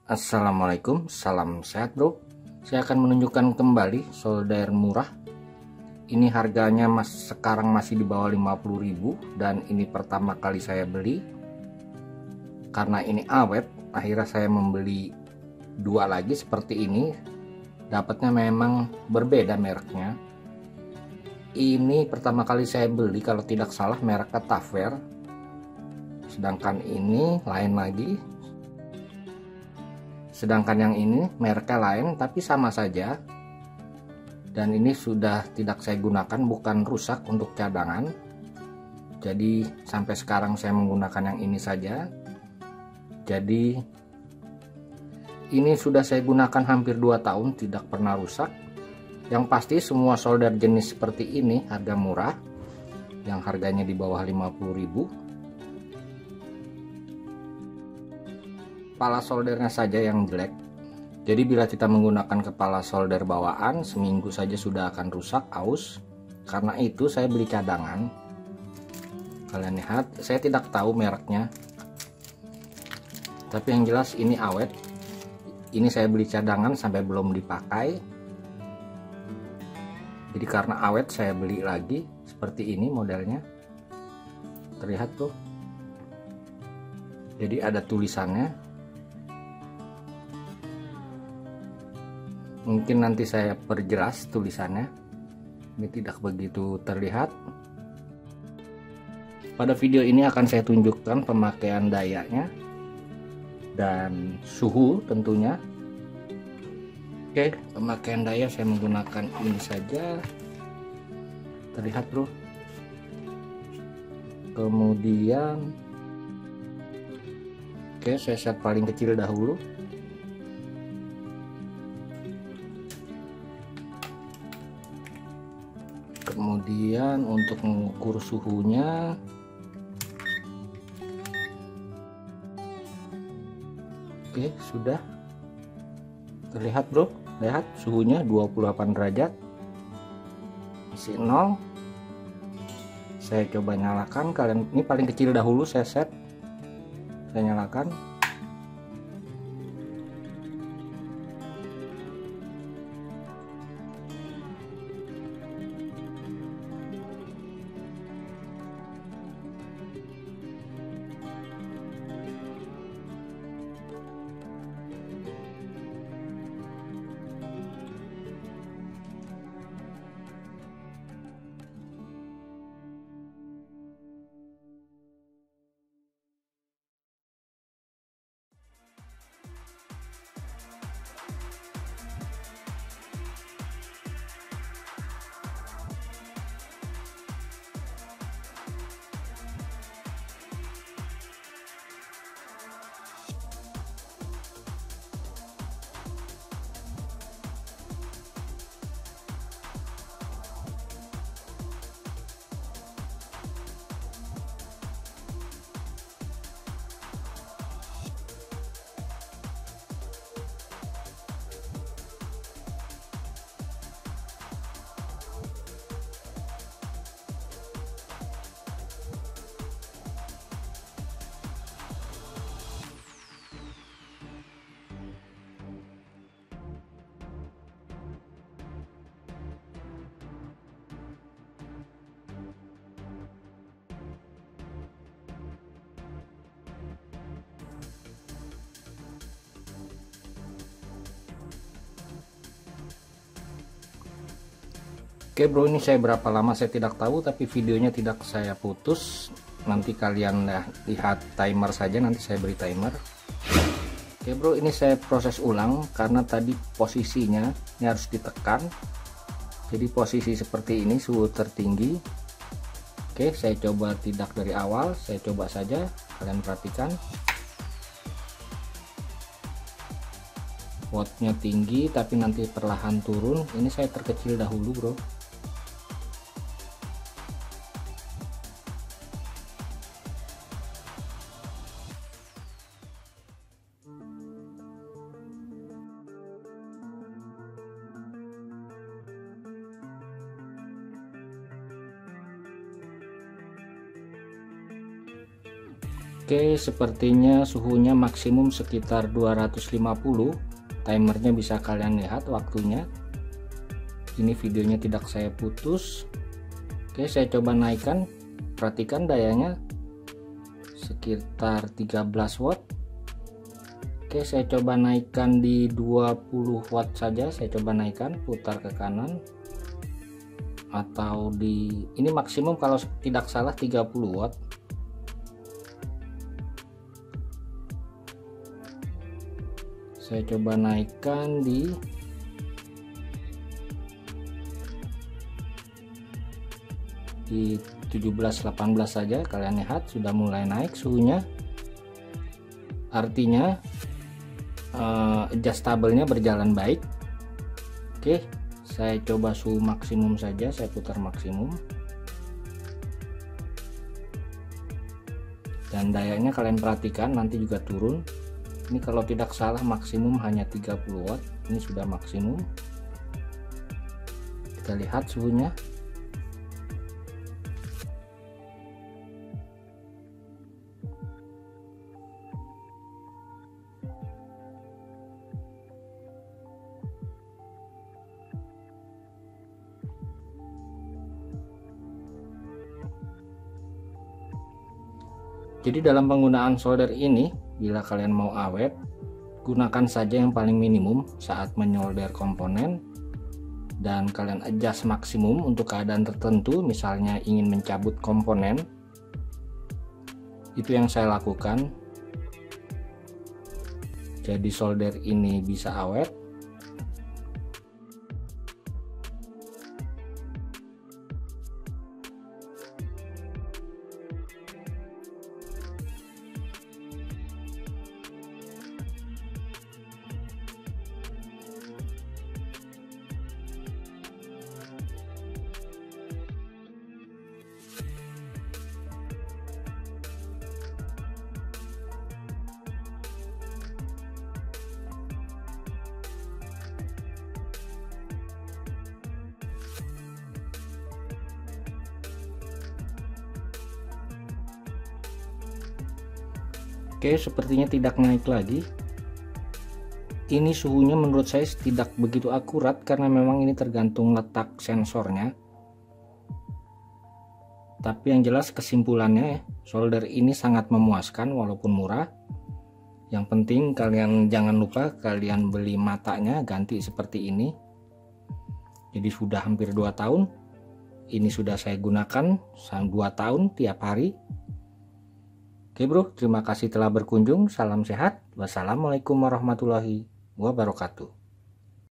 Assalamualaikum, salam sehat bro. Saya akan menunjukkan kembali solder murah. Ini harganya sekarang masih di bawah 50.000 dan ini pertama kali saya beli. Karena ini awet, akhirnya saya membeli dua lagi seperti ini. Dapatnya memang berbeda mereknya. Ini pertama kali saya beli, kalau tidak salah mereknya Taver. Sedangkan ini lain lagi. Sedangkan yang ini mereknya lain tapi sama saja. Dan ini sudah tidak saya gunakan, bukan rusak, untuk cadangan. Jadi sampai sekarang saya menggunakan yang ini saja. Jadi ini sudah saya gunakan hampir 2 tahun, tidak pernah rusak. Yang pasti semua solder jenis seperti ini harga murah, yang harganya di bawah 50.000. Kepala soldernya saja yang jelek. Jadi bila kita menggunakan kepala solder bawaan, seminggu saja sudah akan rusak, aus. Karena itu saya beli cadangan. Kalian lihat, saya tidak tahu mereknya, tapi yang jelas ini awet. Ini saya beli cadangan sampai belum dipakai. Jadi karena awet saya beli lagi. Seperti ini modelnya. Terlihat tuh. Jadi ada tulisannya. Mungkin nanti saya perjelas tulisannya. Ini tidak begitu terlihat. Pada video ini akan saya tunjukkan pemakaian dayanya dan suhu tentunya. Oke, pemakaian daya saya menggunakan ini saja. Terlihat bro. Kemudian oke, saya set paling kecil dahulu. Kemudian untuk mengukur suhunya, oke, sudah terlihat bro. Lihat suhunya 28 derajat, masih 0. Saya coba nyalakan. Kalian ini paling kecil dahulu saya set, saya nyalakan. Oke bro, ini saya berapa lama saya tidak tahu, tapi videonya tidak saya putus. Nanti kalian lihat timer saja, nanti saya beri timer. Oke bro, ini saya proses ulang karena tadi posisinya ini harus ditekan. Jadi posisi seperti ini, suhu tertinggi. Oke, saya coba tidak dari awal, saya coba saja, kalian perhatikan. Wattnya tinggi tapi nanti perlahan turun. Ini saya terkecil dahulu bro. Oke, sepertinya suhunya maksimum sekitar 250. Timernya bisa kalian lihat waktunya. Ini videonya tidak saya putus. Oke, saya coba naikkan. Perhatikan dayanya sekitar 13 watt. Oke, saya coba naikkan di 20 watt saja. Saya coba naikkan, putar ke kanan. Atau di ini maksimum kalau tidak salah 30 watt. Saya coba naikkan di 17-18 saja. Kalian lihat sudah mulai naik suhunya, artinya adjustable-nya berjalan baik. Oke, saya coba suhu maksimum saja, saya putar maksimum, dan dayanya kalian perhatikan nanti juga turun. Ini kalau tidak salah maksimum hanya 30 watt. Ini sudah maksimum. Kita lihat suhunya. Jadi dalam penggunaan solder ini, bila kalian mau awet, gunakan saja yang paling minimum saat menyolder komponen, dan kalian adjust maksimum untuk keadaan tertentu, misalnya ingin mencabut komponen. Itu yang saya lakukan. Jadi solder ini bisa awet. Oke, sepertinya tidak naik lagi. Ini suhunya menurut saya tidak begitu akurat karena memang ini tergantung letak sensornya. Tapi yang jelas kesimpulannya, solder ini sangat memuaskan walaupun murah. Yang penting kalian jangan lupa kalian beli matanya ganti seperti ini. Jadi sudah hampir 2 tahun. Ini sudah saya gunakan 2 tahun tiap hari. Oke bro, terima kasih telah berkunjung. Salam sehat. Wassalamualaikum warahmatullahi wabarakatuh.